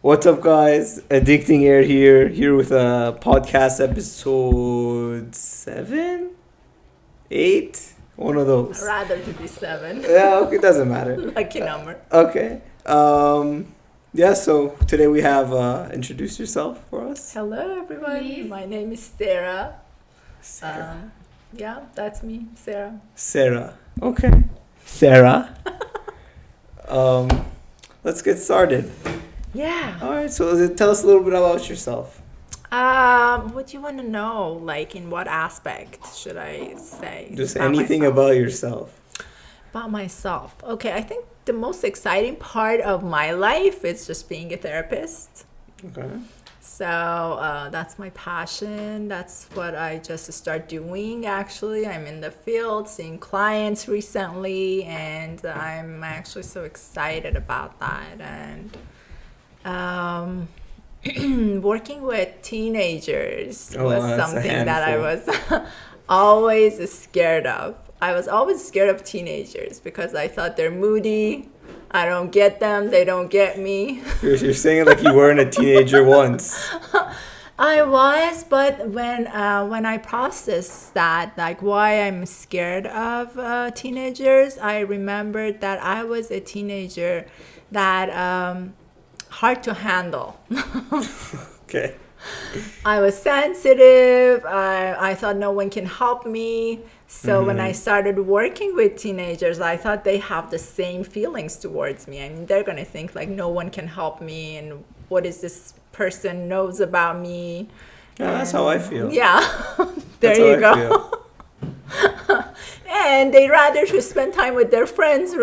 What's up, guys? Addicting Air here with a podcast episode 7, 8, one of those. Rather to be 7. Yeah, okay, doesn't matter. Lucky number. Okay. Yeah. So today we have introduce yourself for us. Hello, everyone. Please. My name is Sarah. Sarah. Yeah, that's me, Sarah. Sarah. Okay. Sarah. Let's get started. Yeah. All right. So tell us a little bit about yourself. What do you want to know? Like, in what aspect should I say? Just about anything myself? about yourself. About myself. Okay, I think the most exciting part of my life is just being a therapist. Okay. So that's my passion. That's what I just start doing. Actually, I'm in the field seeing clients recently, and I'm actually so excited about that. And working with teenagers Oh, was that's a something that I handful. was always scared of. I was always scared of teenagers because I thought they're moody. I don't get them. They don't get me. You're saying it like you weren't a teenager once. I was, but when I processed that, like why I'm scared of teenagers, I remembered that I was a teenager that hard to handle. Okay. I was sensitive. I thought no one can help me. So when I started working with teenagers, I thought they have the same feelings towards me. I mean, they're going to think like no one can help me and what is this person knows about me. Yeah, that's how I feel. Yeah, there That's you how I go. feel. And they rather to spend time with their friends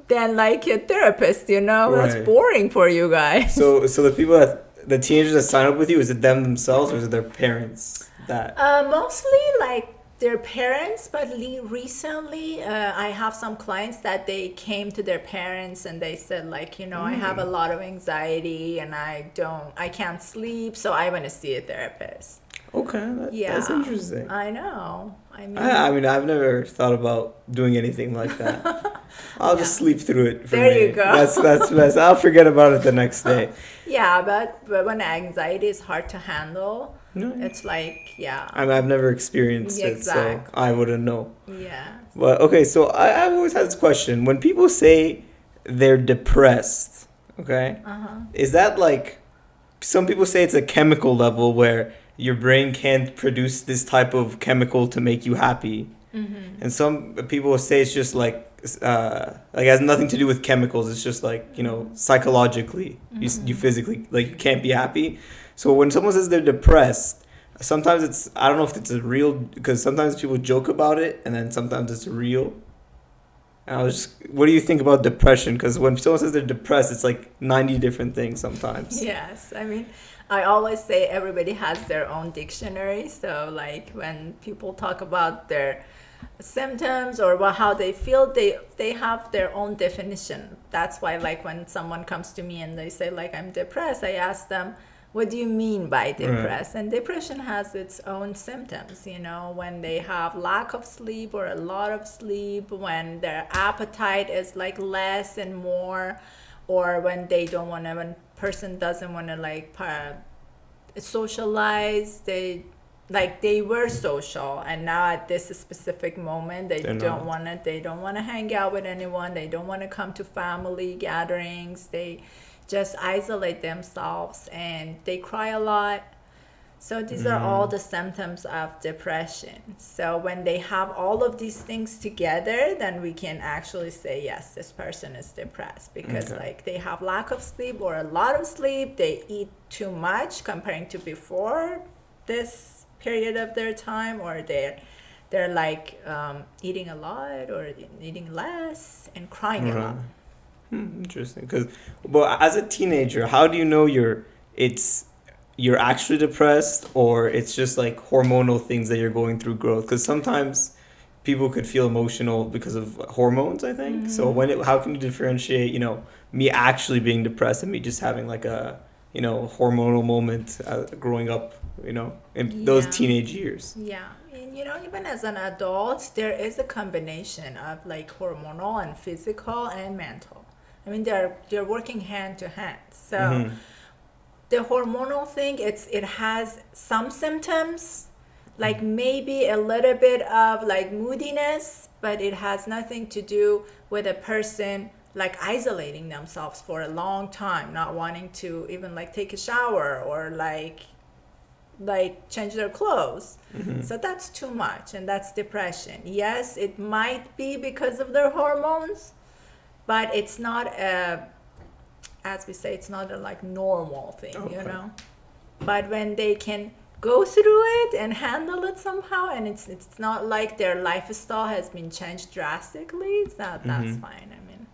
than like a therapist, you know? Right. That's boring for you guys. So the teenagers that sign up with you, is it them themselves or is it their parents that? Mostly like their parents, but recently I have some clients that they came to their parents and they said like, I have a lot of anxiety and I can't sleep, so I want to see a therapist. Okay, that's interesting. I know. I mean, I've never thought about doing anything like that. I'll just sleep through it. For There me. you go. That's best. I'll forget about it the next day. Yeah, but when anxiety is hard to handle, No. it's like, yeah. I mean, I've never experienced it, so Exactly. I wouldn't know. Yeah. But okay, so I've always had this question: when people say they're depressed, okay, is that like some people say it's a chemical level where your brain can't produce this type of chemical to make you happy, and some people say it's just like it has nothing to do with chemicals. It's just like psychologically, you physically like you can't be happy. So when someone says they're depressed, sometimes I don't know if it's a real, because sometimes people joke about it and then sometimes it's real. And what do you think about depression? Because when someone says they're depressed, it's like 90 different things sometimes. Yes, I mean, I always say everybody has their own dictionary. So, like, when people talk about their symptoms or how they feel, they have their own definition. That's why, like, when someone comes to me and they say, like, I'm depressed, I ask them, what do you mean by depressed? And depression has its own symptoms, when they have lack of sleep or a lot of sleep, when their appetite is like less and more, or when when person doesn't want to like socialize. They were social and now at this specific moment they don't want to hang out with anyone. They don't want to come to family gatherings. They just isolate themselves and they cry a lot. So these are all the symptoms of depression. So when they have all of these things together, then we can actually say, yes, this person is depressed because like they have lack of sleep or a lot of sleep. They eat too much comparing to before this period of their time, or they're like eating a lot or eating less and crying a lot. Interesting. But as a teenager, how do you know you're actually depressed or it's just like hormonal things that you're going through growth? Because sometimes people could feel emotional because of hormones, I think. So how can you differentiate, me actually being depressed and me just having like a, hormonal moment growing up, in those teenage years? Yeah. And, even as an adult, there is a combination of like hormonal and physical and mental. I mean, they're working hand to hand. So the hormonal thing, it has some symptoms, like maybe a little bit of like moodiness, but it has nothing to do with a person like isolating themselves for a long time, not wanting to even like take a shower or like change their clothes. So that's too much, and that's depression. Yes, it might be because of their hormones, but it's not a, as we say, it's not a like normal thing, you know. But when they can go through it and handle it somehow, and it's not like their lifestyle has been changed drastically, it's not, that's fine. I mean,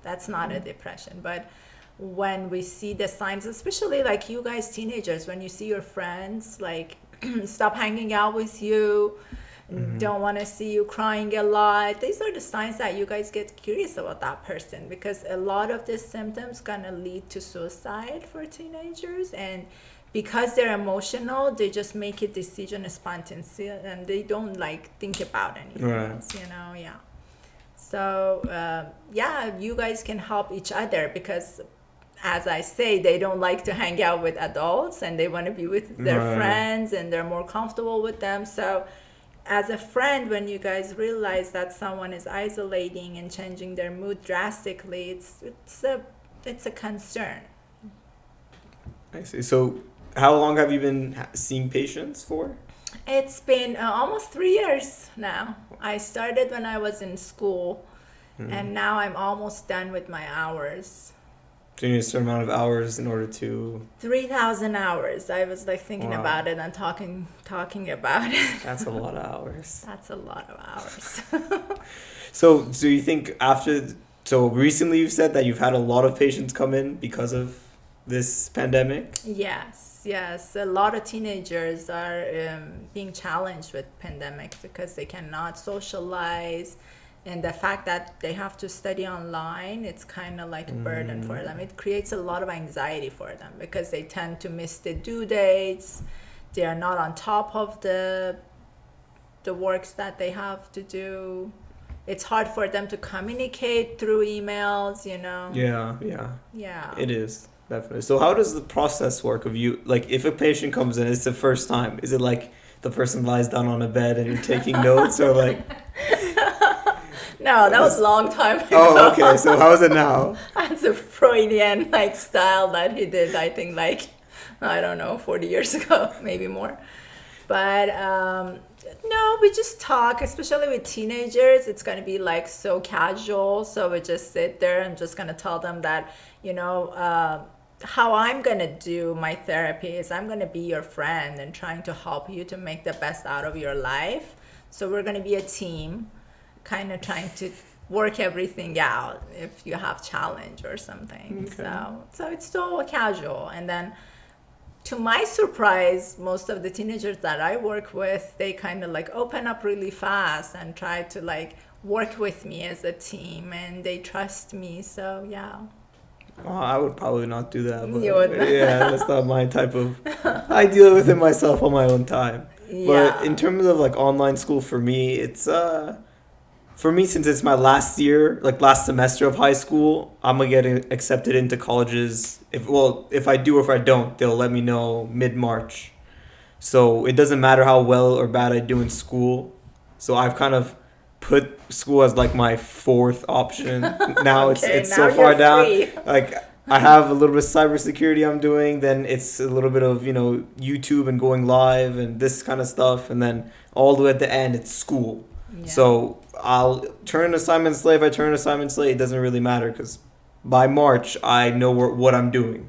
that's not a depression. But when we see the signs, especially like you guys teenagers, when you see your friends like stop hanging out with you, don't want to see you crying a lot, these are the signs that you guys get curious about that person, because a lot of these symptoms gonna lead to suicide for teenagers. And because they're emotional, they just make a decision spontaneously, and they don't like think about anything else, you know. Yeah. So yeah, you guys can help each other, because as I say, they don't like to hang out with adults, and they want to be with their friends, and they're more comfortable with them. So as a friend, when you guys realize that someone is isolating and changing their mood drastically, it's a concern. I see. So how long have you been seeing patients for? It's been almost 3 years now. I started when I was in school, and now I'm almost done with my hours. So you need a certain amount of hours in order to... 3,000 hours. I was like thinking about it and talking about it. That's a lot of hours. That's a lot of hours. So you think so recently you've said that you've had a lot of patients come in because of this pandemic? Yes. A lot of teenagers are being challenged with pandemic because they cannot socialize. And the fact that they have to study online, it's kind of like a burden for them. It creates a lot of anxiety for them because they tend to miss the due dates. They are not on top of the works that they have to do. It's hard for them to communicate through emails, you know? Yeah. It is, definitely. So how does the process work of you, like if a patient comes in, it's the first time, is it like the person lies down on a bed and you're taking notes, or like... No, that was a long time ago. Oh, okay. So how is it now? That's a Freudian like style that he did, I think, like, I don't know, 40 years ago, maybe more. But no, we just talk, especially with teenagers. It's going to be like so casual. So we just sit there and just going to tell them that, you know, how I'm going to do my therapy is I'm going to be your friend and trying to help you to make the best out of your life. So we're going to be a team, kind of trying to work everything out if you have challenge or something. Okay. So it's still casual. And then to my surprise, most of the teenagers that I work with, they kind of like open up really fast and try to like work with me as a team, and they trust me. So yeah. Well, I would probably not do that. But you would. Yeah, that's not my type of... I deal with it myself on my own time. Yeah. But in terms of like online school, for me, it's... For me, since it's my last year, like last semester of high school, I'm gonna get accepted into colleges. If I do or if I don't, they'll let me know mid-March. So it doesn't matter how well or bad I do in school. So I've kind of put school as like my fourth option. Now okay, it's now so far down. Like I have a little bit of cybersecurity I'm doing. Then it's a little bit of, you know, YouTube and going live and this kind of stuff. And then all the way at the end, it's school. Yeah. So I'll turn assignments late. If I turn assignments late, it doesn't really matter because by March, I know what I'm doing.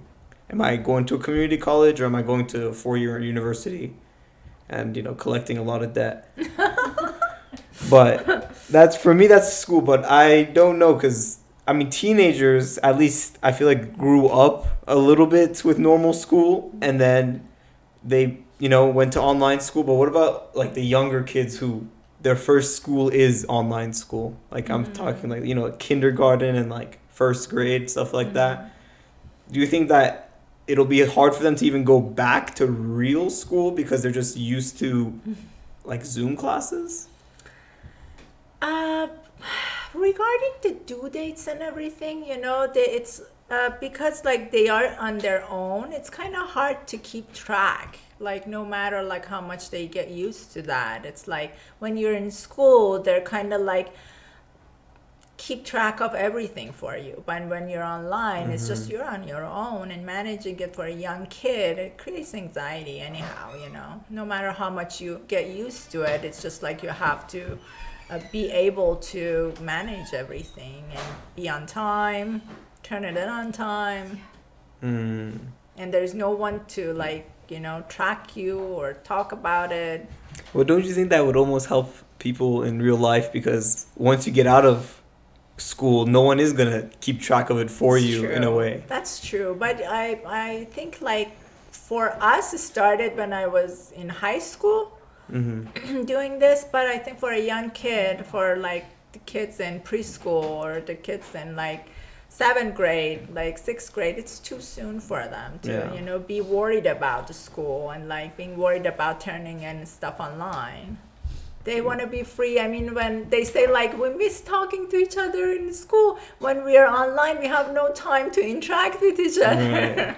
Am I going to a community college or am I going to a 4-year university and, you know, collecting a lot of debt? But that's school. But I don't know because, I mean, teenagers, at least I feel like grew up a little bit with normal school and then they, you know, went to online school. But what about like the younger kids who their first school is online school? Like I'm talking like, you know, kindergarten and like first grade, stuff like that. Do you think that it'll be hard for them to even go back to real school because they're just used to like Zoom classes? Regarding the due dates and everything, you know, it's Because like they are on their own, it's kind of hard to keep track. Like no matter like how much they get used to that, it's like when you're in school, they're kind of like keep track of everything for you. But when you're online, it's just you're on your own, and managing it for a young kid, it creates anxiety anyhow, you know. No matter how much you get used to it, it's just like you have to be able to manage everything and be on time, turn it in on time. And there's no one to like, you know, track you or talk about it. Well, don't you think that would almost help people in real life? Because once you get out of school, no one is gonna keep track of it for It's you true. in a way. That's true. But I think like for us, it started when I was in high school doing this. But I think for a young kid, for like the kids in preschool or the kids in like 7th grade, like 6th grade, it's too soon for them to, Yeah. you know, be worried about the school and like being worried about turning in stuff online. They want to be free. I mean, when they say like we miss talking to each other in school, when we are online, we have no time to interact with each other.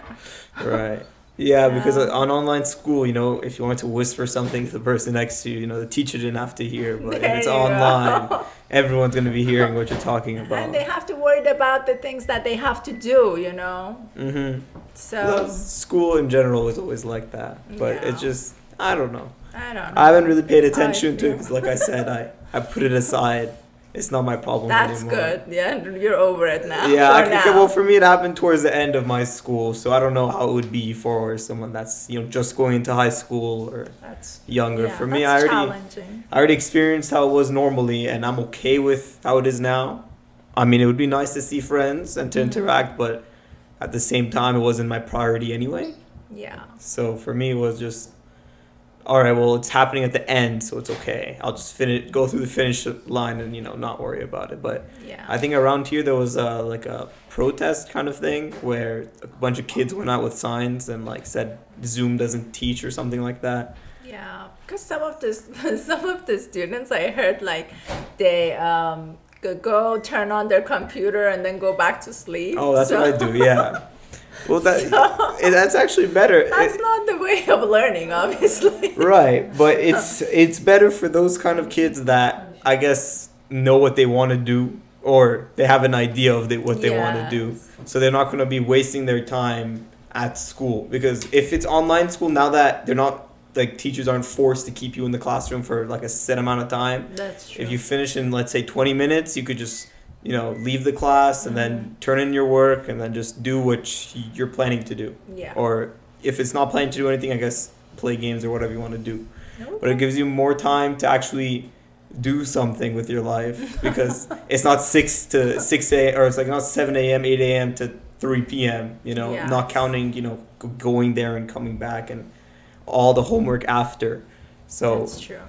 Right. Yeah, because Yeah. on online school, you know, if you wanted to whisper something to the person next to you, you know, the teacher didn't have to hear. But if There it's you online, go. everyone's going to be hearing what you're talking about. And they have to worry about the things that they have to do, you know. So Well, school in general is always like that. But Yeah. it's just, I don't know. I don't know. I haven't really paid It's how I attention to it feel. because, like I said, I put it aside. It's not my problem That's anymore. good. Yeah, you're over it now. Yeah, for okay, now. well, for me, it happened towards the end of my school, so I don't know how it would be for someone that's, you know, just going into high school or That's younger. yeah, For me, that's I challenging. already experienced how it was normally, and I'm okay with how it is now. I mean, it would be nice to see friends and to interact, but at the same time, it wasn't my priority anyway. Yeah. So for me, it was just, all right, well, it's happening at the end, so it's okay. I'll just go through the finish line and, you know, not worry about it. But Yeah. I think around here there was like a protest kind of thing where a bunch of kids went out with signs and like said Zoom doesn't teach or something like that. Yeah, because some of the some of the students I heard like they go turn on their computer and then go back to sleep. Oh, that's So what I do. Yeah. Well, that's actually better. that's not the way of learning, obviously. Right, but it's better for those kind of kids that I guess know what they want to do or they have an idea of what they want to do. Yes. So they're not going to be wasting their time at school because if it's online school now that they're not like teachers aren't forced to keep you in the classroom for like a set amount of time. That's true. If you finish in let's say 20 minutes, you could just leave the class and then turn in your work and then just do what you're planning to do. Yeah. Or if it's not planning to do anything, I guess play games or whatever you want to do. Okay. But it gives you more time to actually do something with your life because it's not 6 to 6 a or it's like not 7 a.m., 8 a.m. to 3 p.m., Yes. not counting, going there and coming back and all the homework after. So That's true.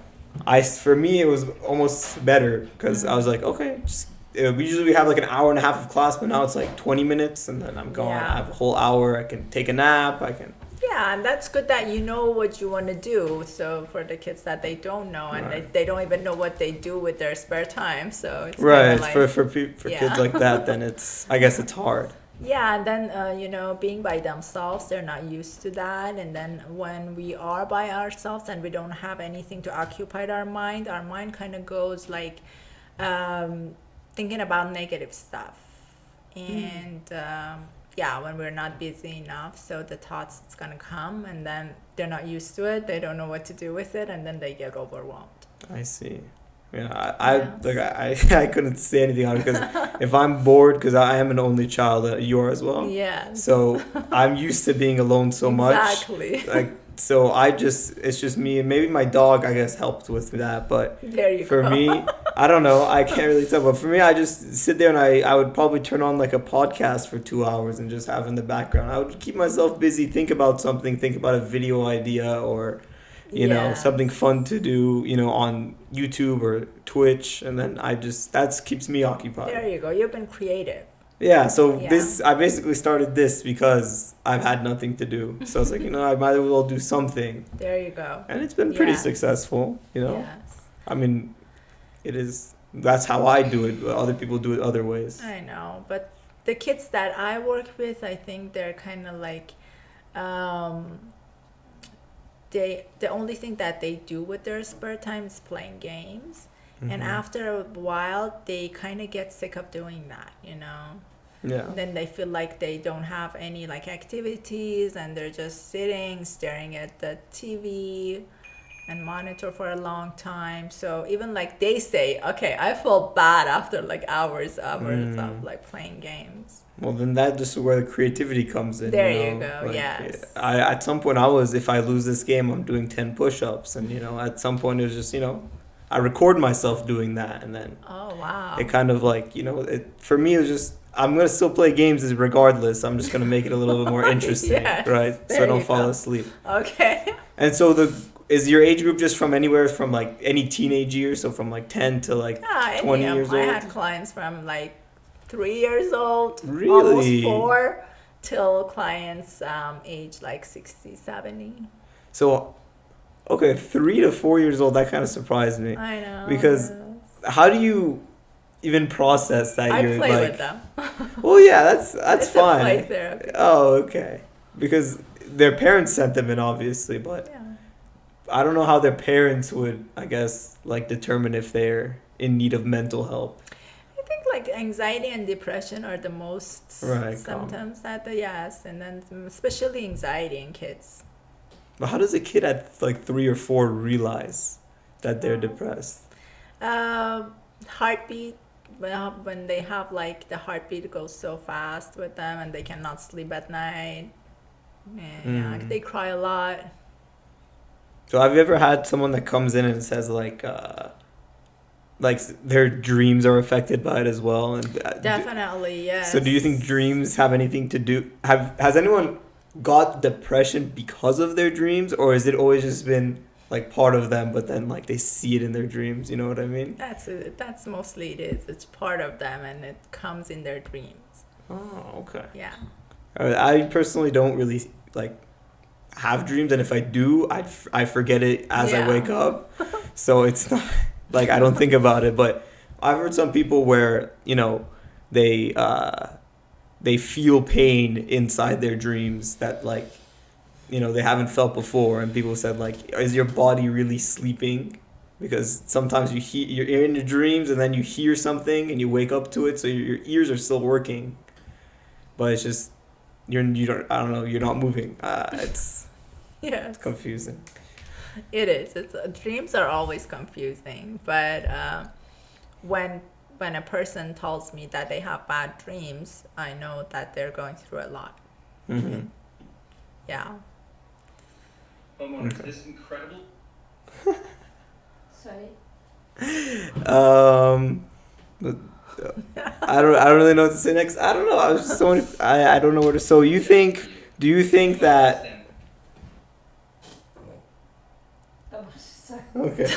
for me, it was almost better because I was like, okay, we usually have like an hour and a half of class, but now it's like 20 minutes and then I'm gone. Yeah. I have a whole hour. I can take a nap. I can. Yeah, and that's good that you know what you want to do. So for the kids that they don't know and Right. they don't even know what they do with their spare time, so it's Right. kinda like, For Yeah. kids like that, then I guess it's hard. yeah, and then being by themselves, they're not used to that. And then when we are by ourselves and we don't have anything to occupy our mind kind of goes like thinking about negative stuff. And when we're not busy enough, so the thoughts it's gonna come, and then they're not used to it. They don't know what to do with it, and then they get overwhelmed. I see. Yeah, Yes. I couldn't say anything on it because if I'm bored, because I am an only child, you are as well. Yes. So I'm used to being alone so much. Exactly. Like so, it's just me and maybe my dog. I guess helped with that, but There you for go. me, I don't know. I can't really tell. But for me, I just sit there and I would probably turn on like a podcast for 2 hours and just have in the background. I would keep myself busy, think about something, think about a video idea or. Yes. Something fun to do, on YouTube or Twitch, and then that keeps me occupied. There you go. You've been creative. Yeah, so Yeah. I basically started this because I've had nothing to do. So I was like, I might as well do something. There you go. And it's been pretty Yes. successful, Yes. I mean, that's how I do it, but other people do it other ways. I know, but the kids that I work with, I think they're kind of like, the only thing that they do with their spare time is playing games. And after a while, they kind of get sick of doing that, you know? Yeah. Then they feel like they don't have any like activities, and they're just sitting, staring at the TV and monitor for a long time. So even like they say, okay, I feel bad after like hours of like playing games. Well, then that just where the creativity comes in. There you you know? go. Like, Yes. at some point if I lose this game, I'm doing 10 push-ups, and at some point it was just I record myself doing that, and then Oh wow. it kind of like for me it was just I'm gonna still play games regardless. I'm just gonna make it a little bit more interesting, Yes, right? So there I don't you fall go. asleep. Okay. And so is your age group just from anywhere from like any teenage years, so from like 10 to like Yeah, 20 years I old? had clients from like 3 years old, Really? almost 4, till clients age like 60, 70. So, okay, 3 to 4 years old, that kind of surprised me. I know. Because yes. how do you even process that I you're play like, with them. well, yeah, that's It's fine. a play therapy. Oh, okay. Because their parents sent them in, obviously, but Yeah. I don't know how their parents would, I guess, like determine if they're in need of mental help. I think like anxiety and depression are the most symptoms yes, and then especially anxiety in kids. But how does a kid at like 3 or 4 realize that they're depressed? Heartbeat. When they have like the heartbeat goes so fast with them and they cannot sleep at night. Yeah, they cry a lot. So have you ever had someone that comes in and says like their dreams are affected by it as well? And Definitely, yes. So do you think dreams have anything to do? Has anyone got depression because of their dreams, or has it always just been like part of them, but then like they see it in their dreams? You know what I mean? That's mostly it is. It's part of them, and it comes in their dreams. Oh, okay. Yeah. I personally don't really like have dreams, and if I do, I forget it as I wake up. So it's not like I don't think about it. But I've heard some people where they feel pain inside their dreams that like they haven't felt before, and people said like, is your body really sleeping? Because sometimes you're in your dreams and then you hear something and you wake up to it, so your ears are still working, but it's just you're not moving. It's confusing. It is. Dreams are always confusing, but when a person tells me that they have bad dreams, I know that they're going through a lot. Mm-hmm. Yeah. Homeowner, is this incredible? Sorry. I don't really know what to say next. I don't know. I was just I don't know where to. So do you think that? Okay.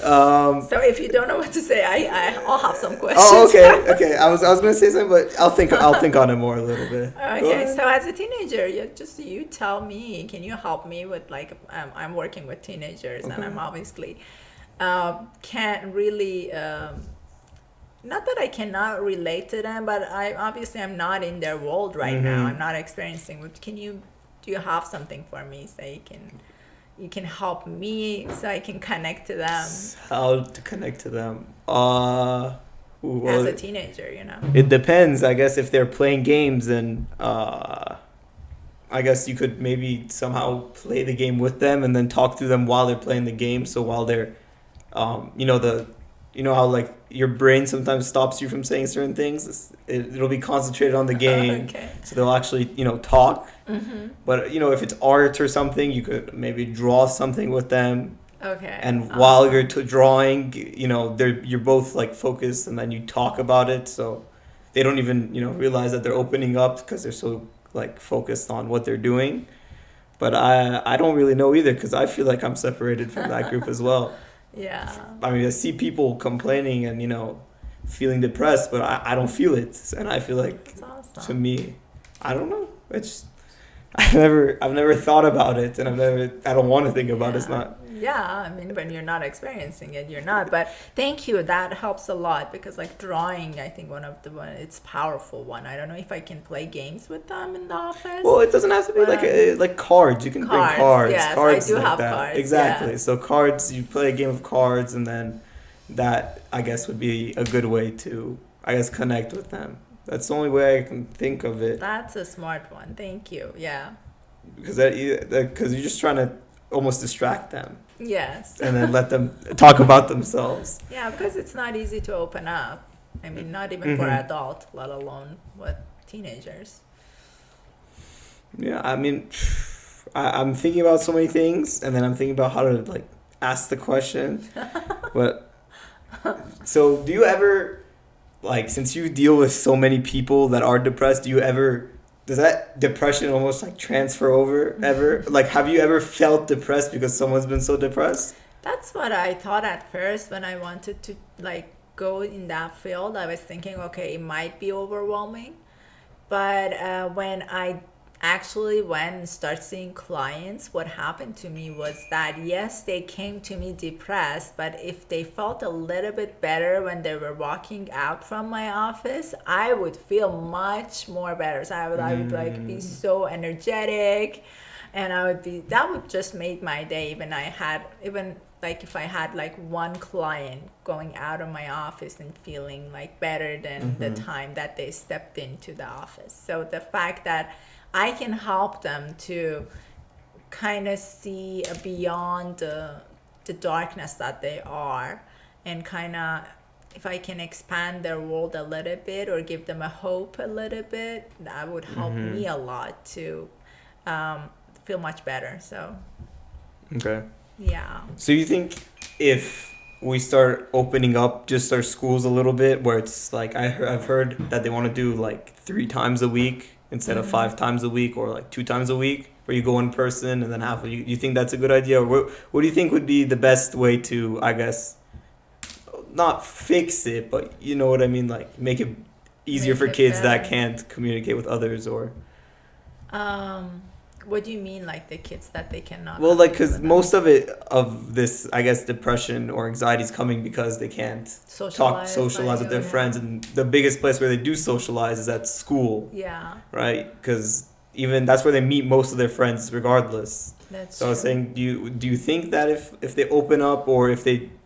So if you don't know what to say, I'll have some questions. Oh, okay. I was gonna say something, but I'll think on it more a little bit. Okay. So as a teenager, you tell me. Can you help me with like I'm working with teenagers, and I'm obviously can't really. Not that I cannot relate to them, but I'm not in their world right now. I'm not experiencing it. Do you have something for me so you can help me so I can connect to them? How to connect to them? As a teenager, It depends. I guess if they're playing games, then I guess you could maybe somehow play the game with them and then talk to them while they're playing the game. So while they're, how like your brain sometimes stops you from saying certain things. It'll be concentrated on the game, so they'll actually talk. Mm-hmm. But if it's art or something, you could maybe draw something with them. Okay. And while you're drawing, you're both like focused, and then you talk about it, so they don't even realize that they're opening up because they're so like focused on what they're doing. But I don't really know either, because I feel like I'm separated from that group as well. Yeah. I mean, I see people complaining and feeling depressed, but I don't feel it, and I feel like That's awesome. to me, I don't know. It's I've never thought about it, and I don't want to think about it. It's not. Yeah, I mean, when you're not experiencing it, you're not. But thank you. That helps a lot because, like, drawing, I think it's powerful one. I don't know if I can play games with them in the office. Well, it doesn't have to be like cards. You can bring cards. Yes, cards I do like have that. cards. Exactly. Yes. So cards, you play a game of cards, and then that, I guess, would be a good way to, I guess, connect with them. That's the only way I can think of it. That's a smart one. Thank you. Yeah. Because you're just trying to almost distract them. Yes. And then let them talk about themselves. Yeah, because it's not easy to open up. I mean, not even for adults, let alone with teenagers. Yeah, I mean, I'm thinking about so many things, and then I'm thinking about how to like ask the question. But so, do you ever, like, since you deal with so many people that are depressed, does that depression almost like transfer over ever? Like, have you ever felt depressed because someone's been so depressed? That's what I thought at first when I wanted to like go in that field. I was thinking, okay, it might be overwhelming. But when I actually went and started seeing clients, what happened to me was that yes, they came to me depressed, but if they felt a little bit better when they were walking out from my office, I would feel much more better. So I would like be so energetic, and that would just make my day. Even like if I had like one client going out of my office and feeling like better than the time that they stepped into the office. So the fact that I can help them to kind of see beyond the darkness that they are, and kind of, if I can expand their world a little bit or give them a hope a little bit, that would help me a lot to feel much better. So, Okay. yeah. So you think if we start opening up just our schools a little bit, where it's like I've heard that they want to do like 3 times a week instead of 5 times a week, or like 2 times a week, where you go in person and then half. You think that's a good idea, or what do you think would be the best way to, I guess, not fix it, but you know what I mean, like make it easier for kids that can't communicate with others, or what do you mean, like the kids that they cannot? well, like, because most of this, I guess, depression or anxiety is coming because they can't socialize with their friends, and the biggest place where they do socialize is at school. Yeah. Right, because even that's where they meet most of their friends, regardless. That's so true. I was saying, do you think that if they open up, or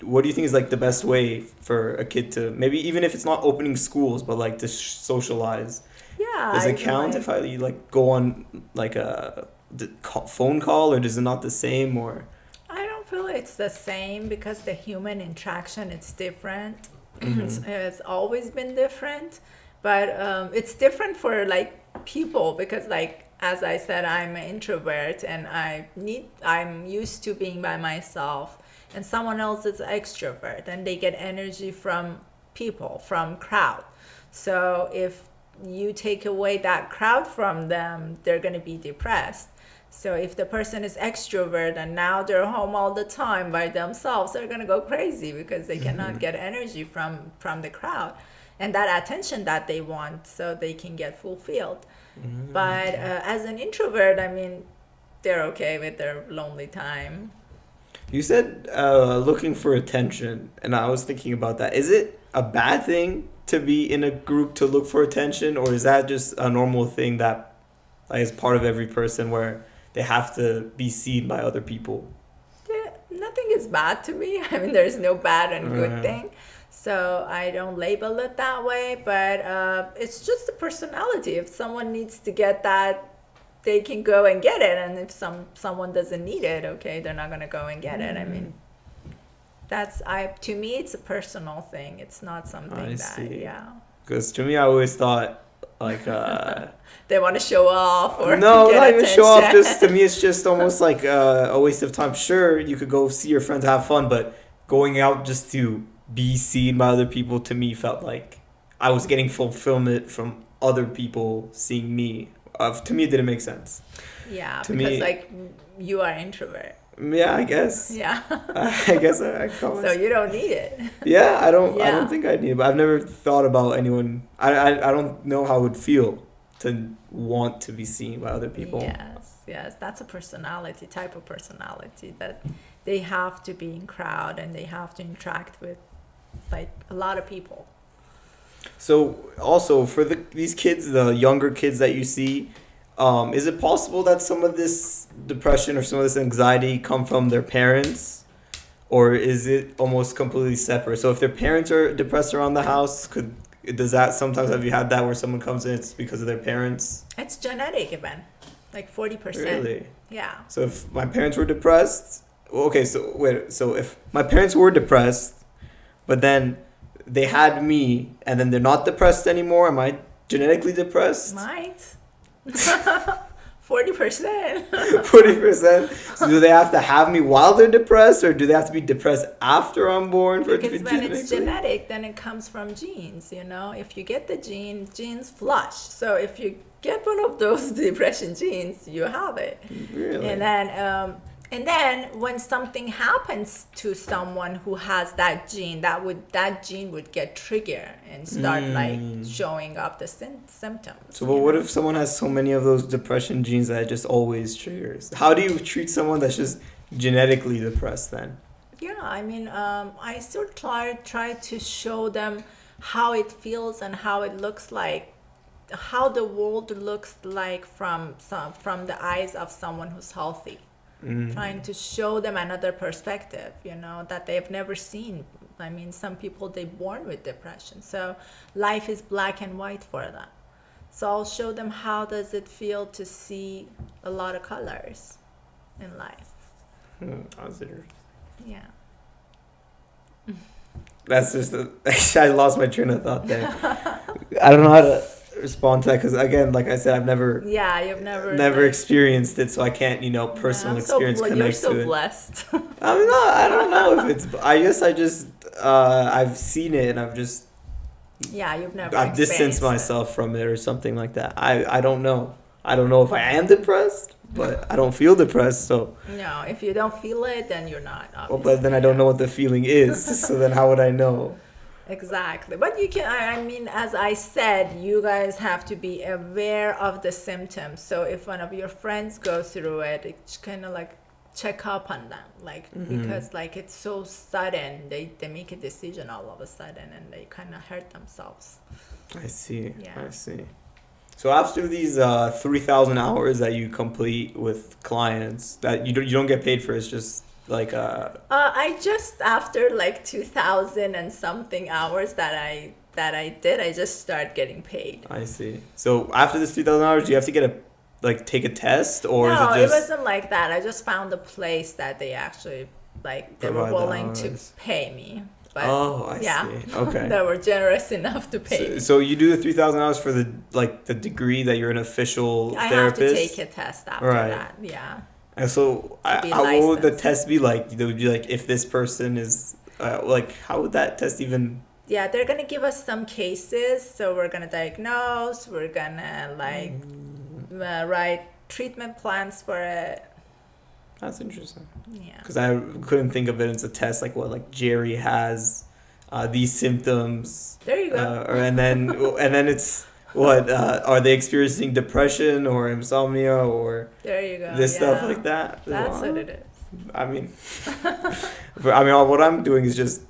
what do you think is like the best way for a kid to, maybe even if it's not opening schools, but like to socialize? Yeah. Does it count if I like go on like a phone call, or is it not the same? Or I don't feel it's the same because the human interaction, it's different. It's always been different, but it's different for like people because, like, as I said, I'm an introvert and I'm used to being by myself, and someone else is extrovert and they get energy from people, from crowd. So if you take away that crowd from them, they're going to be depressed. So if the person is extrovert and now they're home all the time by themselves, they're going to go crazy because they cannot get energy from the crowd and that attention that they want, so they can get fulfilled. But as an introvert, I mean, they're okay with their lonely time. you said looking for attention, and I was thinking about that. Is it a bad thing to be in a group to look for attention, or is that just a normal thing that like, is part of every person, where they have to be seen by other people? Yeah, nothing is bad to me. I mean, there's no bad and good thing. So I don't label it that way, but it's just a personality. If someone needs to get that, they can go and get it. And if someone doesn't need it, okay, they're not going to go and get it. I mean, to me, it's a personal thing. It's not something yeah. Because to me, I always thought, like, they want to show off or no, get not even show off. attention. Just to me, it's just almost like a waste of time. Sure, you could go see your friends, have fun, but going out just to be seen by other people, to me, felt like I was getting fulfillment from other people seeing me. To me, it didn't make sense. Yeah, because like you are introvert. Yeah, I guess. Yeah. I guess I call it. So you don't need it. Yeah, I don't think I need it, but I've never thought about anyone. I don't know how it would feel to want to be seen by other people. Yes. yes. That's a personality, type of personality that they have to be in crowd and they have to interact with like a lot of people. So also for these kids, the younger kids that you see, is it possible that some of this depression or some of this anxiety come from their parents, or is it almost completely separate? So if their parents are depressed around the house, does that sometimes, have you had that where someone comes in, it's because of their parents? It's genetic even, like 40%. Really? Yeah. So if my parents were depressed, okay, so if my parents were depressed, but then they had me, and then they're not depressed anymore, am I genetically depressed? Might. 40%. 40%. So do they have to have me while they're depressed, or do they have to be depressed after I'm born for Because it to be when genetically? it's genetic, then it comes from genes, you know. If you get the genes flush. So if you get one of those depression genes, you have it. Really? And then when something happens to someone who has that gene, that gene would get triggered and start like showing up the symptoms. So, but what if someone has so many of those depression genes that it just always triggers? How do you treat someone that's just genetically depressed then? Yeah, I mean, I still try to show them how it feels and how it looks like, how the world looks like from the eyes of someone who's healthy. Trying to show them another perspective, you know, that they've never seen. I mean, some people, they're born with depression, so life is black and white for them. So I'll show them how does it feel to see a lot of colors in life. Yeah. That's just I lost my train of thought there. I don't know how to respond to that because, again, like I said, I've never You've never experienced it, so I can't, personal experience connect you're so to it. blessed. I'm not. I don't know if it's. I guess I just. I've seen it, and I've just. You've never. I've distanced myself from it or something like that. I don't know. I don't know if I am depressed, but I don't feel depressed. So. No, if you don't feel it, then you're not. Well, but then I don't know what the feeling is. So then how would I know? Exactly. But you can, I mean, as I said, you guys have to be aware of the symptoms. So if one of your friends goes through it, it's kind of like check up on them. Like, because like it's so sudden, they make a decision all of a sudden and they kind of hurt themselves. I see. Yeah. I see. So after these 3,000 hours that you complete with clients that you don't get paid for, it's just like I just, after like 2,000 and something hours that I did, I just started getting paid. I see. So after this 3,000 hours, do you have to take a test, or No, is it just? it wasn't like that. I just found a place that they actually they were Provide the willing to hours. pay me. But I see. Okay. they were generous enough to pay me. So you do the 3,000 hours for the degree that you're an official I therapist? have to take a test after Right. that. Yeah. And so, be what would the licensed. test be like? It would be like if this person is, how would that test even? Yeah, they're gonna give us some cases, so we're gonna diagnose. We're gonna write treatment plans for it. That's interesting. Yeah. Because I couldn't think of it as a test like Jerry has these symptoms. There you go. And then it's what are they experiencing depression or insomnia or There you go. this stuff like that? That's Wow. what it is. I mean, what I'm doing is just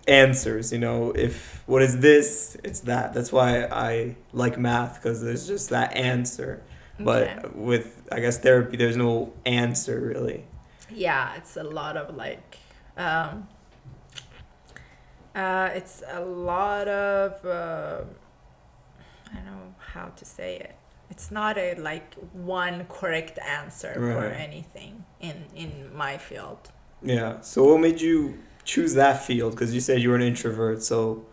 answers. If what is this, it's that. That's why I like math, because there's just that answer. But Okay. with, I guess, therapy, there's no answer really. Yeah, it's a lot of it's a lot of I don't know how to say it. It's not a one correct answer for Right. anything in my field. Yeah. So what made you choose that field? Because you said you were an introvert. So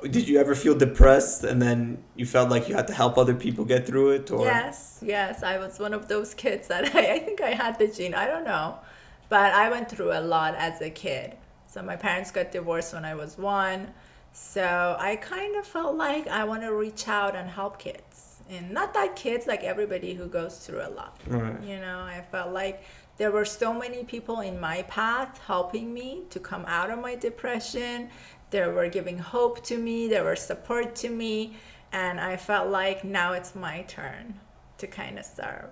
did you ever feel depressed and then you felt like you had to help other people get through it? Or Yes, I was one of those kids that I think I had the gene. I don't know, but I went through a lot as a kid. So my parents got divorced when I was 1. So I kind of felt like I want to reach out and help kids. And not that kids, like everybody who goes through a lot. Right. I felt like there were so many people in my path helping me to come out of my depression. They were giving hope to me. They were support to me. And I felt like now it's my turn to kind of serve.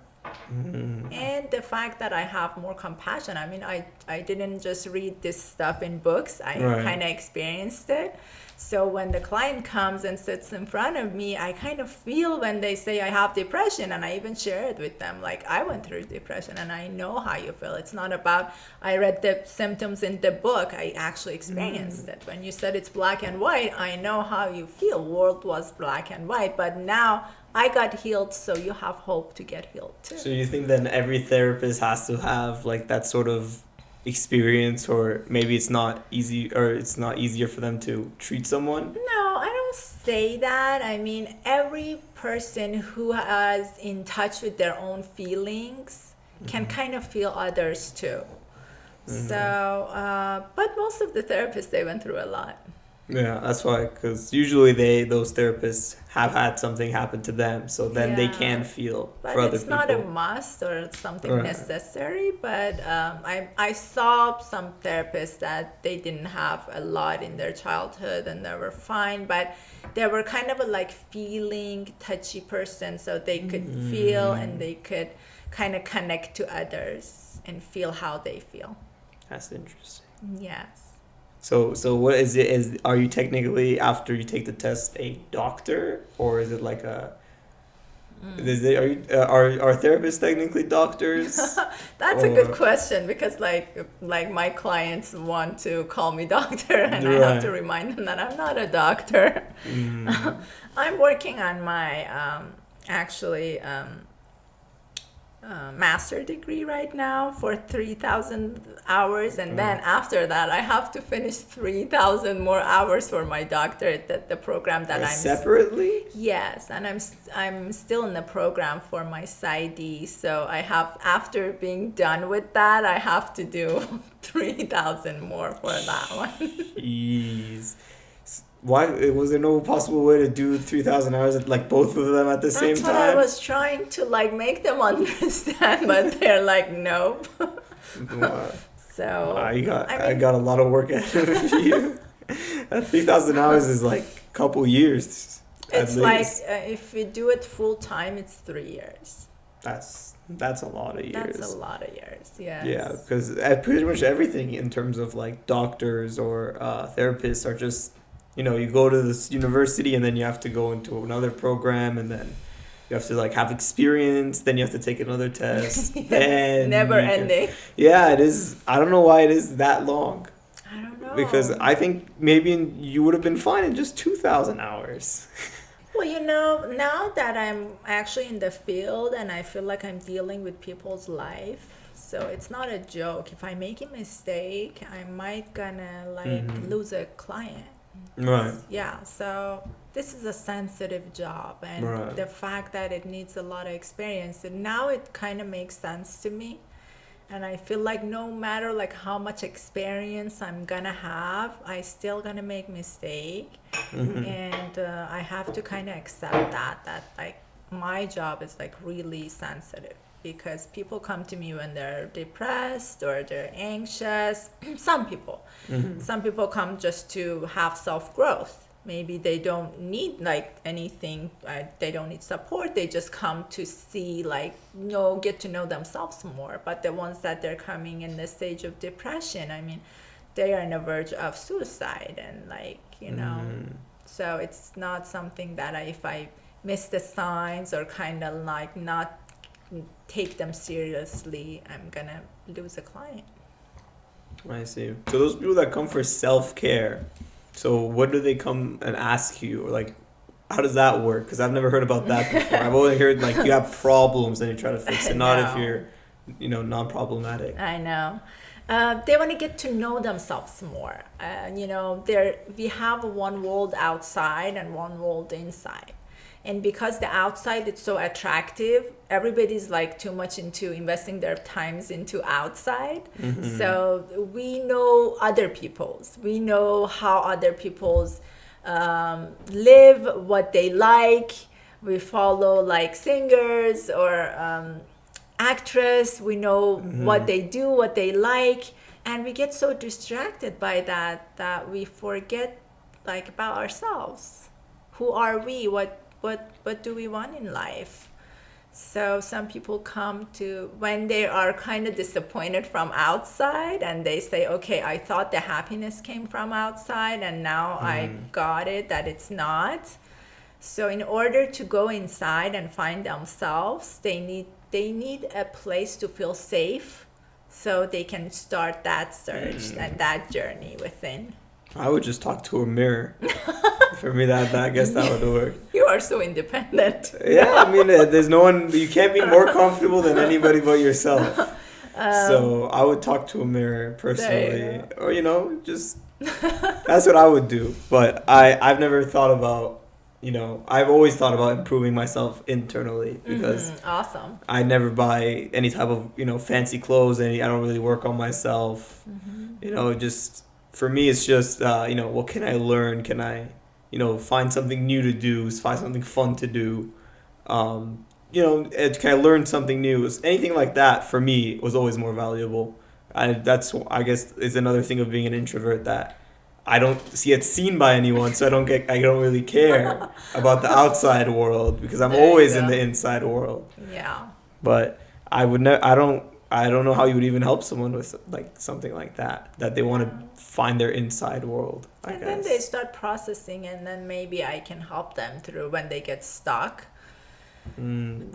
And the fact that I have more compassion. I mean, I didn't just read this stuff in books, I Right. kind of experienced it. So when the client comes and sits in front of me, I kind of feel when they say I have depression, and I even share it with them. Like, I went through depression and I know how you feel. It's not about, I read the symptoms in the book, I actually experienced it. When you said it's black and white, I know how you feel. World was black and white, but now I got healed, so you have hope to get healed too. So you think then every therapist has to have like that sort of experience, or maybe it's not easy, or it's not easier for them to treat someone? No, I don't say that. I mean, every person who is in touch with their own feelings can kind of feel others too. So, but most of the therapists, they went through a lot. Yeah, that's why, because usually those therapists have had something happen to them, so then they Yeah. can feel But for other it's people. not a must or it's something Right. necessary. But I saw some therapists that they didn't have a lot in their childhood and they were fine, but they were kind of a like feeling touchy person, so they could feel and they could kind of connect to others and feel how they feel. That's interesting. Yes. So what is it? Are you technically, after you take the test, a doctor, or is it like a? Is it, are therapists technically doctors? That's a good Or- question, because like my clients want to call me doctor and I Right. have to remind them that I'm not a doctor. I'm working on my actually master degree right now for 3,000 hours, and then after that I have to finish 3,000 more hours for my doctorate, the program that I'm Separately? Yes, and I'm still in the program for my PsyD, so I have, after being done with that, I have to do 3,000 more for that one. Jeez. Why was there no possible way to do 3,000 hours at like both of them at the same That's what I time? was trying to like make them understand, but they're like, nope. Wow. So I got a lot of work ahead of you. 3,000 hours is like a couple years. it's at like least. if you do it full time, it's 3 years. That's a lot of years. That's a lot of years. Yes. Yeah, because pretty much everything in terms of like doctors or therapists are just, you go to this university and then you have to go into another program, and then you have to like have experience, then you have to take another test. Then Never you can- ending. Yeah, it is. I don't know why it is that long. I don't know. Because I think maybe you would have been fine in just 2,000 hours. Well, now that I'm actually in the field and I feel like I'm dealing with people's life, so it's not a joke. If I make a mistake, I might gonna lose a client. Right. Yeah, so this is a sensitive job, and Right. the fact that it needs a lot of experience, and now it kind of makes sense to me. And I feel like no matter like how much experience I'm gonna have, I still gonna make mistake, and I have to kind of accept that like my job is like really sensitive, because people come to me when they're depressed or they're anxious. Some people come just to have self growth. Maybe they don't need like anything, they don't need support, they just come to see like get to know themselves more. But the ones that they're coming in the stage of depression, I mean, they are on the verge of suicide, and so it's not something that if I miss the signs or kind of like not take them seriously, I'm gonna lose a client. I see. So those people that come for self-care, so what do they come and ask you? Or like, how does that work? Because I've never heard about that before. I've only heard like you have problems and you try to fix it, not if No. you're, non-problematic. I know. They want to get to know themselves more. We have one world outside and one world inside. And because the outside is so attractive, everybody's like too much into investing their times into outside. So we know other people's. We know how other people's live, what they like. We follow like singers or actress. We know what they do, what they like. And we get so distracted by that we forget like about ourselves. Who are we? What do we want in life? So some people come to when they are kind of disappointed from outside and they say, okay, I thought the happiness came from outside and now I got it that it's not. So in order to go inside and find themselves, they need a place to feel safe so they can start that search and that journey within. I would just talk to a mirror. For me, that I guess that would work. You are so independent. Yeah, I mean, there's no one. You can't be more comfortable than anybody but yourself. So I would talk to a mirror personally, or just that's what I would do. But I've never thought about. I've always thought about improving myself internally because Awesome. I never buy any type of fancy clothes. I don't really work on myself. Just for me, it's just what can I learn? Can I find something new to do? Find something fun to do? Can I learn something new? Anything like that for me was always more valuable. That's I guess is another thing of being an introvert that I don't see it seen by anyone, so I don't really care about the outside world because I'm always in the inside world. Yeah. But I would I don't know how you would even help someone with like something like that they want to find their inside world. I guess. Then they start processing, and then maybe I can help them through when they get stuck.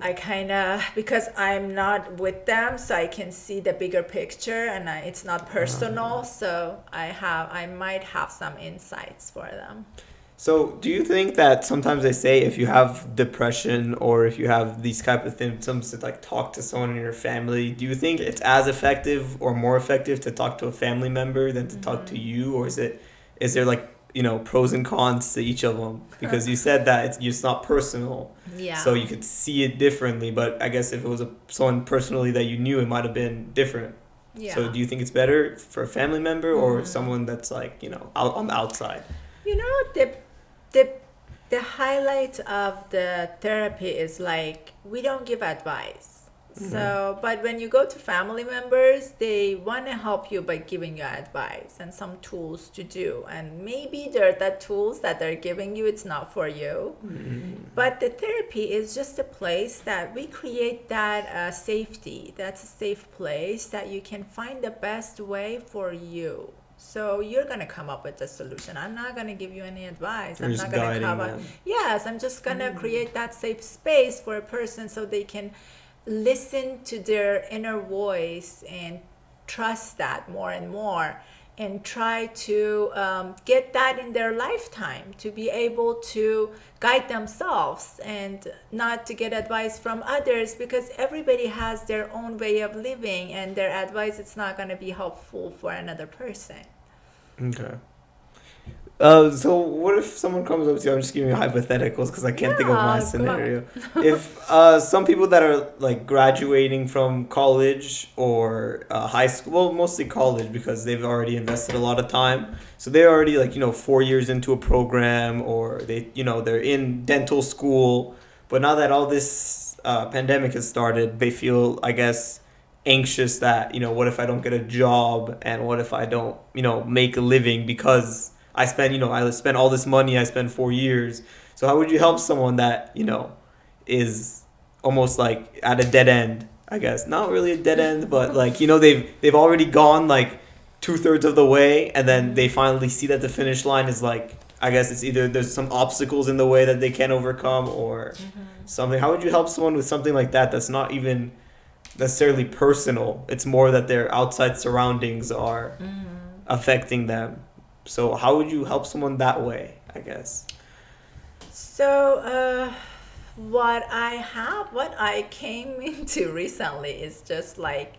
I kind of, because I'm not with them, so I can see the bigger picture, and it's not personal, so I might have some insights for them. So do you think that sometimes they say if you have depression or if you have these type of symptoms to like talk to someone in your family, do you think it's as effective or more effective to talk to a family member than to talk to you, or is there like pros and cons to each of them? Because you said that it's not personal, so you could see it differently, but I guess if it was someone personally that you knew, it might have been different. So do you think it's better for a family member or someone that's like out on the outside? The highlight of the therapy is like we don't give advice. So, but when you go to family members, they want to help you by giving you advice and some tools to do. And maybe the tools that they're giving you, it's not for you. But the therapy is just a place that we create that safety. That's a safe place that you can find the best way for you. So you're going to come up with a solution. I'm not going to give you any advice. I'm not going to come up. Yes, I'm just going to create that safe space for a person so they can listen to their inner voice and trust that more and more and try to get that in their lifetime to be able to guide themselves and not to get advice from others, because everybody has their own way of living and their advice it's not going to be helpful for another person. Okay. So what if someone comes up to you? I'm just giving you hypotheticals because I can't think of my scenario. If some people that are like graduating from college or high school, well, mostly college because they've already invested a lot of time. So they're already 4 years into a program, or they're in dental school. But now that all this pandemic has started, they feel, I guess, anxious that what if I don't get a job, and what if I don't make a living because I spend all this money. I spent 4 years. So how would you help someone that is almost like at a dead end? I guess not really a dead end, but they've already gone like 2/3 of the way, and then they finally see that the finish line is like, I guess it's either there's some obstacles in the way that they can't overcome or something. How would you help someone with something like that that's not even necessarily personal? It's more that their outside surroundings are affecting them. So how would you help someone that way, I guess? So what I came into recently is just like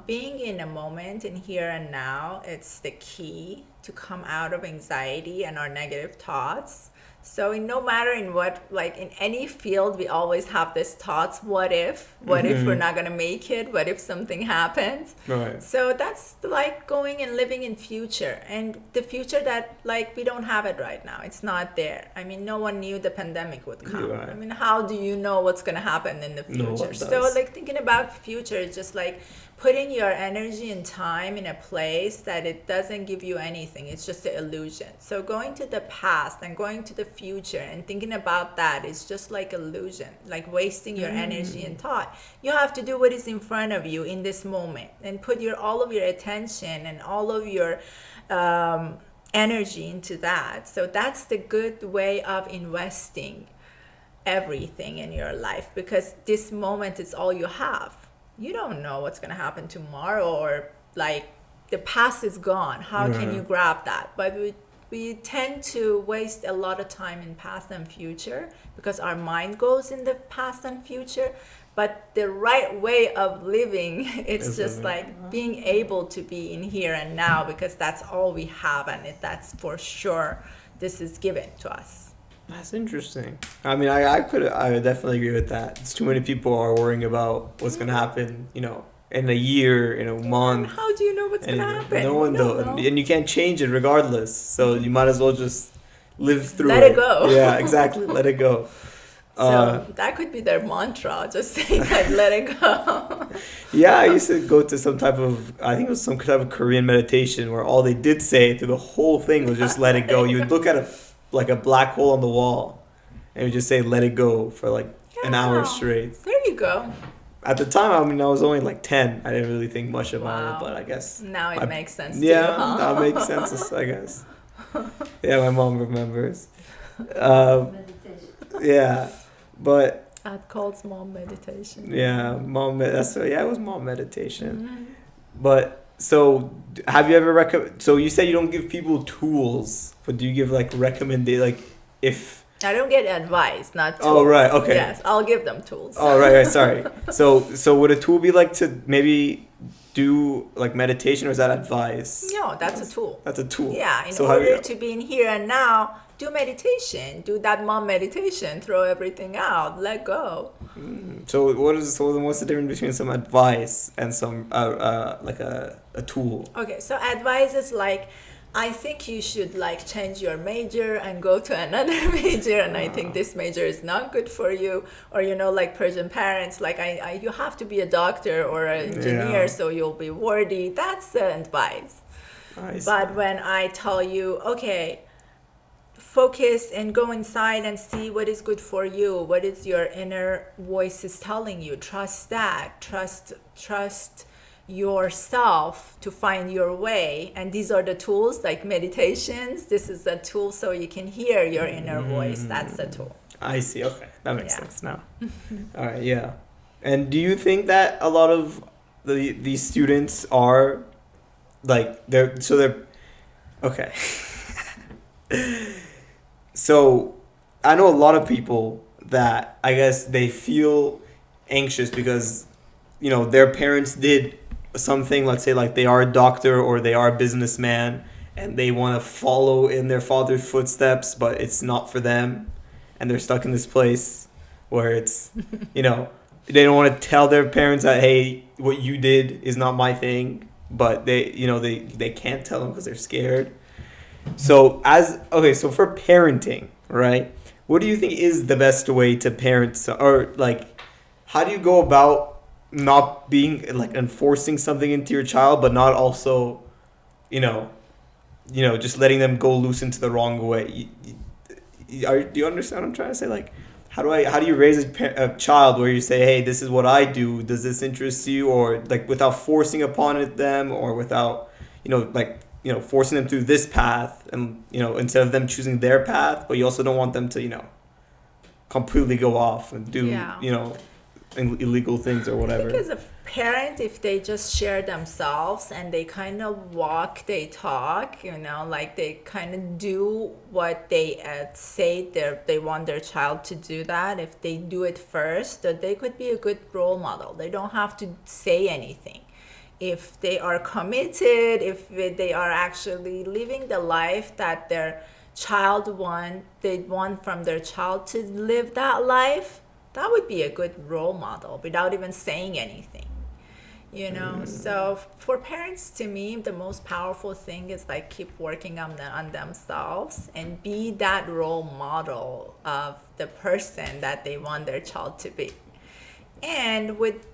being in a moment in here and now. It's the key to come out of anxiety and our negative thoughts. So no matter in what, like in any field, we always have this thoughts, what if we're not going to make it? What if something happens? Right. So that's like going and living in future, and the future that like we don't have it right now. It's not there. I mean, no one knew the pandemic would come. Right. I mean, how do you know what's going to happen in the future? No one does. So like thinking about future is just like putting your energy and time in a place that it doesn't give you anything. It's just an illusion. So going to the past and going to the future and thinking about that is just like illusion, like wasting your energy and thought. You have to do what is in front of you in this moment and put all of your attention and all of your energy into that. So that's the good way of investing everything in your life, because this moment is all you have. You don't know what's going to happen tomorrow, or like the past is gone. How can you grab that? But we tend to waste a lot of time in past and future because our mind goes in the past and future. But the right way of living, it's just like being able to be in here and now, because that's all we have, and that's for sure this is given to us. That's interesting. I mean, I would definitely agree with that. It's too many people are worrying about what's gonna happen, you know, in a year, in a month. How do you know what's gonna happen? No one knows, and you can't change it regardless. So you might as well just live through Let it go. Yeah, exactly. Let it go. So that could be their mantra, just saying like, let it go. Yeah, I used to go to some type of, I think it was some type of Korean meditation where all they did say through the whole thing was just let it go. You would look at a black hole on the wall and you just say let it go for like an hour straight. There you go. At the time, I mean, I was only like 10. I didn't really think much about it, but I guess now it makes sense. Yeah, too, huh? now it makes sense, I guess. Yeah, my mom remembers. Yeah, but That calls mom meditation. yeah, it was mom meditation. But so, have you ever so you said you don't give people tools, but do you give like if? I don't get advice, not tools. Oh, right, okay. Yes, I'll give them tools. Oh, right, sorry. So would a tool be like to maybe do like meditation, or is that advice? No, that's a tool. That's a tool. Yeah, in order to be in here and now, do meditation. Do that mom meditation. Throw everything out. Let go. So what's the difference between some advice and some like a tool? Okay, so advice is like, I think you should like change your major and go to another major, and I think this major is not good for you. Or like Persian parents, like you have to be a doctor or an engineer so you'll be worthy. That's the advice. But when I tell you, okay, focus and go inside and see what is good for you, what is your inner voice is telling you, trust that, trust yourself to find your way. And these are the tools, like meditations. This is a tool so you can hear your inner voice. That's a tool. I see. Okay, that makes sense now. All right, yeah. And do you think that a lot of these students are like they're okay? So I know a lot of people that I guess they feel anxious because their parents did something, let's say like they are a doctor or they are a businessman, and they want to follow in their father's footsteps, but it's not for them, and they're stuck in this place where it's they don't want to tell their parents that, hey, what you did is not my thing, but they can't tell them because they're scared. So so for parenting, right, what do you think is the best way to parent, or like how do you go about not being like enforcing something into your child, but not also just letting them go loose into the wrong way? Do you understand what I'm trying to say? Like how do you raise a child where you say, hey, this is what I do, does this interest you, or like without forcing upon them, or without forcing them through this path, and instead of them choosing their path, but you also don't want them to completely go off and do illegal things or whatever. I think as a parent, if they just share themselves and they kind of walk, they talk, like they kind of do what they say they want their child to do, that if they do it first, that they could be a good role model. They don't have to say anything. If they are committed, if they are actually living the life that their child they want from their child to live that life, that would be a good role model without even saying anything. So for parents, to me, the most powerful thing is like keep working on themselves and be that role model of the person that they want their child to be. And with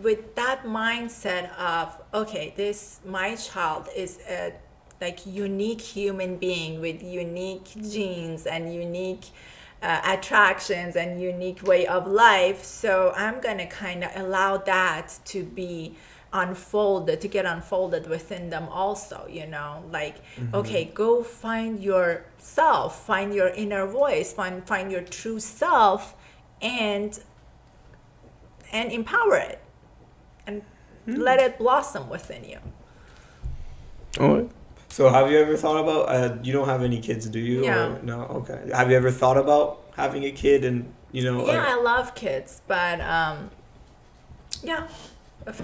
with that mindset of, okay, this my child is a like unique human being with unique genes and unique attractions and unique way of life, so I'm gonna kind of allow that to be unfolded, to get unfolded within them also, you know, like, okay, go find yourself, find your inner voice, find your true self, and empower it and let it blossom within you. Oh. So have you ever thought about, you don't have any kids, do you? No. Or, no? Okay. Have you ever thought about having a kid and, you know, Yeah, like, I love kids, but yeah, if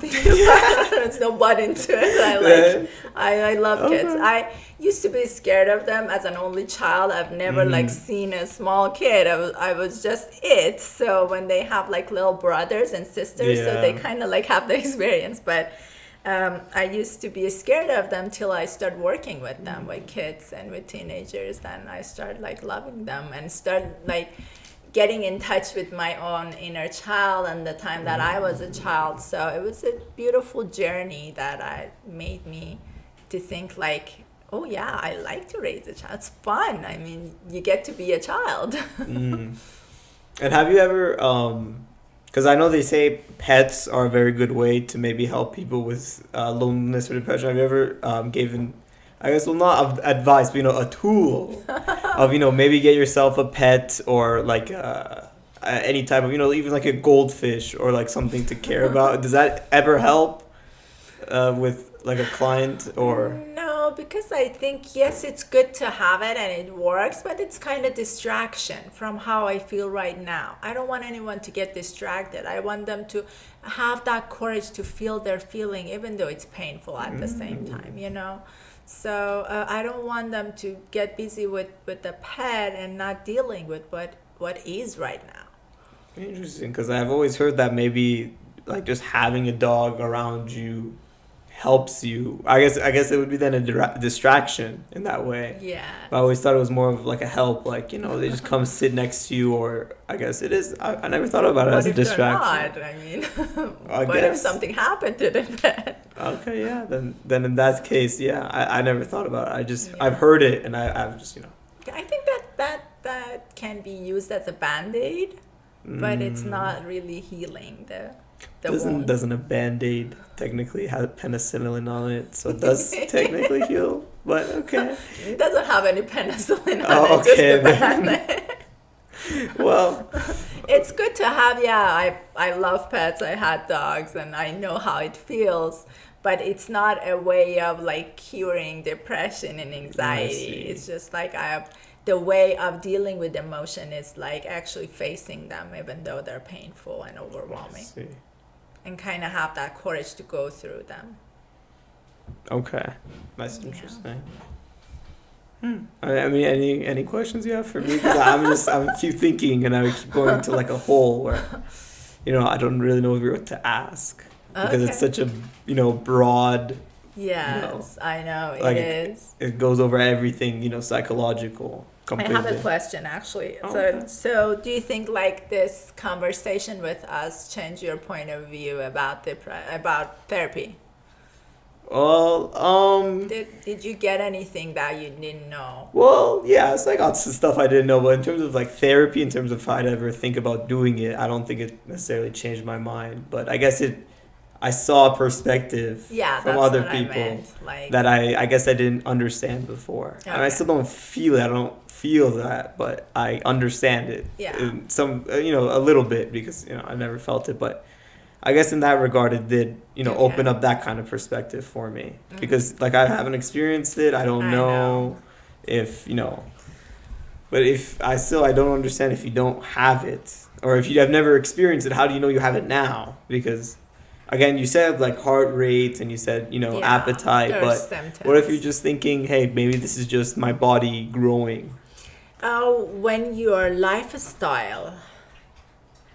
there's no but into it. I love kids. Okay. I used to be scared of them as an only child. I've never like seen a small kid. I was just it. So when they have like little brothers and sisters, so they Yeah. kind of like have the experience. But I used to be scared of them till I started working with them, with kids and with teenagers. Then I started like loving them and started like getting in touch with my own inner child and the time that I was a child. So it was a beautiful journey that made me to think like, oh yeah, I like to raise a child. It's fun. I mean, you get to be a child. And have you ever, because I know they say pets are a very good way to maybe help people with loneliness or depression. Have you ever given, I guess, well, not advice, but, you know, a tool of, you know, maybe get yourself a pet or like any type of, you know, even like a goldfish or like something to care about? Does that ever help with like a client or? No, because I think, yes, it's good to have it and it works, but it's kind of distraction from how I feel right now. I don't want anyone to get distracted. I want them to have that courage to feel their feeling, even though it's painful at the same time, you know? So I don't want them to get busy with the pet and not dealing with what is right now. Interesting, because I've always heard that maybe like just having a dog around you helps you. I guess it would be then a distraction in that way. Yeah. But I always thought it was more of like a help, like, you know, they just come sit next to you, or I guess it is. I never thought about it as a distraction. They're not? I mean, I what if guess. something happened to the pet? Okay, yeah. Then in that case, yeah, I never thought about it. Yeah. I've heard it, and I've just, you know. I think that can be used as a band-aid, but it's not really healing the wound. Doesn't a Band-Aid technically have penicillin on it, so it does technically heal, but okay. It doesn't have any penicillin on Oh, it, just okay, the then. Band-Aid. Well, It's good to have, yeah, I love pets, I had dogs, and I know how it feels, but it's not a way of like curing depression and anxiety. see. It's just like the way of dealing with emotion is like actually facing them, even though they're painful and overwhelming, let's see. and kind of have that courage to go through them. Okay, that's Yeah. interesting. I mean, any questions you have for me? 'Cause I'm keep thinking, and I keep going to like a hole where, you know, I don't really know what to ask because it's Okay. such a, you know, broad. Yes, I know, Like, it is. It goes over everything, you know, psychological. I Completely. have a question actually. Okay. So do you think like this conversation with us changed your point of view about about therapy? Well, Did you get anything that you didn't know? Well, yeah, it's like some stuff I didn't know, but in terms of like therapy, in terms of if I'd ever think about doing it, I don't think it necessarily changed my mind. But I guess I saw a perspective Yeah, from that's other what people I meant. Like, that I guess I didn't understand before, and I Okay. still don't feel it. I don't feel that, but I understand it. Yeah. In some, you know, a little bit because you know I never felt it, but. I guess in that regard, it did, you know, Okay. open up that kind of perspective for me because, like, I haven't experienced it. I don't I know know. if, you know, but if I don't understand if you don't have it or if you have never experienced it, how do you know you have it now? Because, again, you said like heart rate and you said, you know, yeah, appetite, there are but symptoms. what if you're just thinking, hey, maybe this is just my body growing? When your lifestyle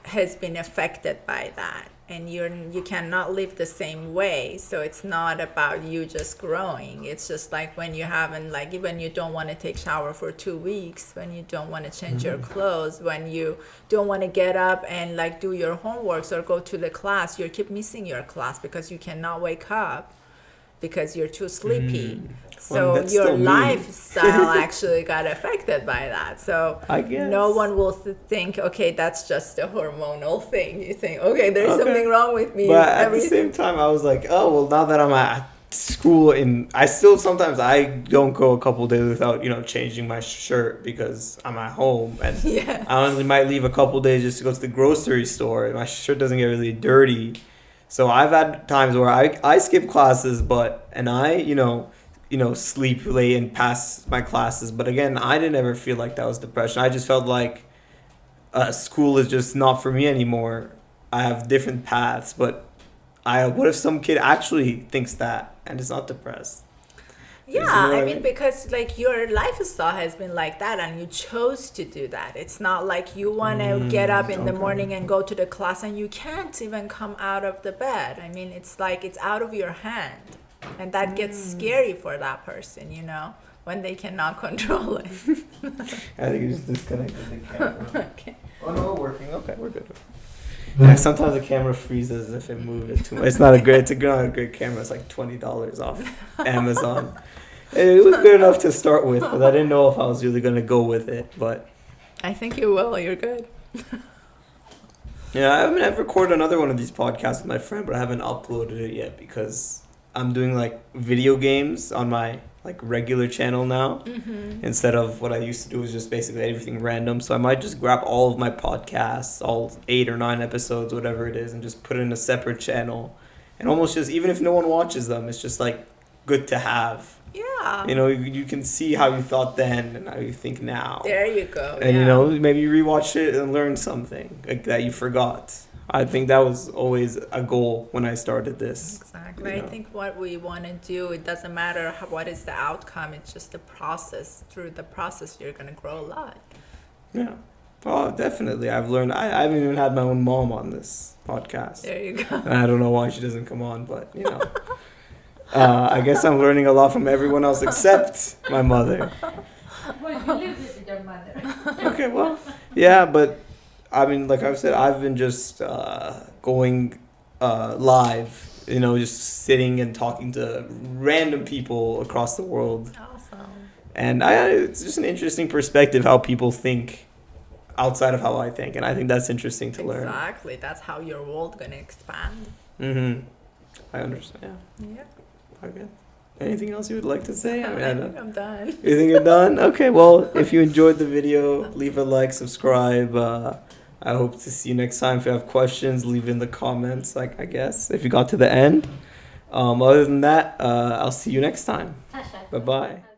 has been affected by that, and you cannot live the same way. So it's not about you just growing. It's just like when you haven't, like when you don't want to take shower for 2 weeks, when you don't want to change your clothes, when you don't want to get up and like do your homeworks or go to the class, you keep missing your class because you cannot wake up because you're too sleepy. So that's your still me. lifestyle actually got affected by that. So I guess. no one will think, okay, that's just a hormonal thing. You think, okay, there's something wrong with me. But at the same time, I was like, oh, well, now that I'm at school, and I still sometimes I don't go a couple days without, changing my shirt because I'm at home. And Yeah. I honestly might leave a couple days just to go to the grocery store. And my shirt doesn't get really dirty. So I've had times where I skip classes, and I, sleep late and pass my classes. But again, I didn't ever feel like that was depression. I just felt like school is just not for me anymore. I have different paths, but what if some kid actually thinks that and is not depressed? Yeah, You know what I mean, because like your lifestyle has been like that and you chose to do that. It's not like you want to get up in the okay. morning and go to the class and you can't even come out of the bed. I mean, it's like it's out of your hand. And that gets scary for that person, when they cannot control it. I think you just disconnected the camera. Okay. Oh no, we're working. Okay, we're good. Yeah, sometimes the camera freezes if it moves it too much. It's not a great camera. It's like $20 off Amazon. It was good enough to start with, but I didn't know if I was really gonna go with it. But I think you will. You're good. yeah, I've recorded another one of these podcasts with my friend, but I haven't uploaded it yet because I'm doing like video games on my like regular channel now, instead of what I used to do was just basically everything random. So I might just grab all of my podcasts, all 8 or 9 episodes, whatever it is, and just put it in a separate channel. And almost just, even if no one watches them, it's just like good to have. Yeah. You can see how you thought then and how you think now. There you go. And yeah. maybe you rewatch it and learn something like that you forgot. I think that was always a goal when I started this. Exactly. I think what we want to do, it doesn't matter what is the outcome. It's just the process. Through the process, you're going to grow a lot. Yeah. Oh, definitely. I've learned. I haven't even had my own mom on this podcast. There you go. And I don't know why she doesn't come on, but I guess I'm learning a lot from everyone else except my mother. Well, you live with your mother. Okay, well, yeah, but I mean, like I've said, I've been just going live, just sitting and talking to random people across the world. Awesome. And it's just an interesting perspective how people think outside of how I think. And I think that's interesting to learn. Exactly. That's how your world going to expand. I understand. Yeah. Okay. Anything else you would like to say? I think I'm done. You think you're done? Okay, well, if you enjoyed the video, leave a like, subscribe. I hope to see you next time. If you have questions, leave in the comments, I guess, if you got to the end. Other than that, I'll see you next time. Bye-bye.